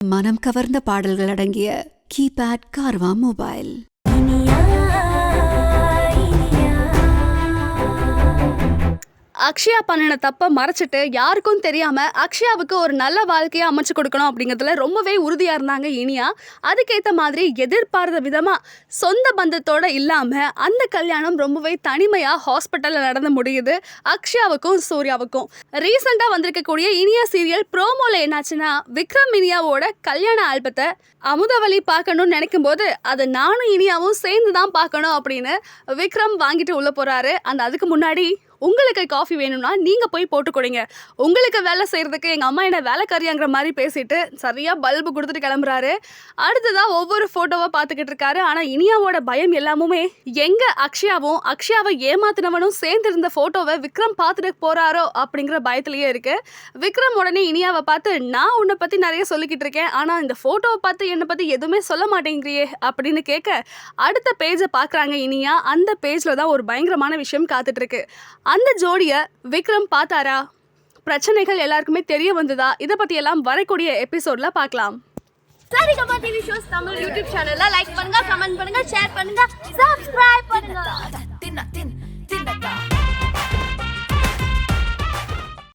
மனம் கவர்ந்த பாடல்கள் அடங்கிய கீபேட் கார்வா மொபைல். அக்ஷயா பண்ணின தப்பை மறைச்சிட்டு யாருக்கும் தெரியாமல் அக்ஷயாவுக்கு ஒரு நல்ல வாழ்க்கையை அமைச்சு கொடுக்கணும் அப்படிங்கிறதுல ரொம்பவே உறுதியாக இருந்தாங்க இனியா. அதுக்கேற்ற மாதிரி எதிர்பார்த்த விதமாக சொந்த பந்தத்தோடு இல்லாமல் அந்த கல்யாணம் ரொம்பவே தனிமையாக ஹாஸ்பிட்டலில் நடந்து முடியுது அக்ஷயாவுக்கும் சூர்யாவுக்கும். ரீசெண்டாக வந்திருக்கக்கூடிய இனியா சீரியல் ப்ரோமோவில் என்னாச்சுன்னா, விக்ரம் இனியாவோட கல்யாண ஆல்பத்தை அமுதவழி பார்க்கணும்னு நினைக்கும் போது அதை நானும் இனியாவும் சேர்ந்து தான் பார்க்கணும் அப்படின்னு விக்ரம் வாங்கிட்டு உள்ளே போகிறாரு. அதுக்கு முன்னாடி உங்களுக்கு காஃபி வேணும்னா நீங்கள் போய் போட்டு கொடுங்க, உங்களுக்கு வேலை செய்கிறதுக்கு எங்கள் அம்மா என்ன வேலைக்காரியாங்கிற மாதிரி பேசிட்டு சரியாக பல்பு கொடுத்துட்டு கிளம்புறாரு. அடுத்ததாக ஒவ்வொரு ஃபோட்டோவாக பார்த்துக்கிட்டு இருக்காரு. ஆனால் இனியாவோட பயம் எல்லாமுமே எங்கே அக்ஷயாவை ஏமாத்தினவனும் சேர்ந்துருந்த ஃபோட்டோவை விக்ரம் பார்த்துட்டு போகிறாரோ அப்படிங்கிற பயத்துலேயே இருக்குது. விக்ரம் உடனே இனியாவை பார்த்து, நான் உன்னை பற்றி நிறைய சொல்லிக்கிட்டு இருக்கேன், ஆனால் இந்த ஃபோட்டோவை பார்த்து என்னை பற்றி எதுவுமே சொல்ல மாட்டேங்கிறியே அப்படின்னு கேட்க, அடுத்த பேஜை பார்க்குறாங்க இனியா. அந்த பேஜில் தான் ஒரு பயங்கரமான விஷயம் காத்துட்ருக்கு. அந்த ஜோடியை விக்ரம் பார்த்தாரா? பிரச்சனைகள் எல்லாருக்குமே தெரிய வந்ததா? இதை பற்றியெல்லாம் வரக்கூடிய எபிசோடில் பார்க்கலாம். Saregama TV shows Tamil YouTube சேனல்ல லைக் பண்ணுங்க, கமெண்ட் பண்ணுங்க, ஷேர் பண்ணுங்க, சப்ஸ்கிரைப் பண்ணுங்க.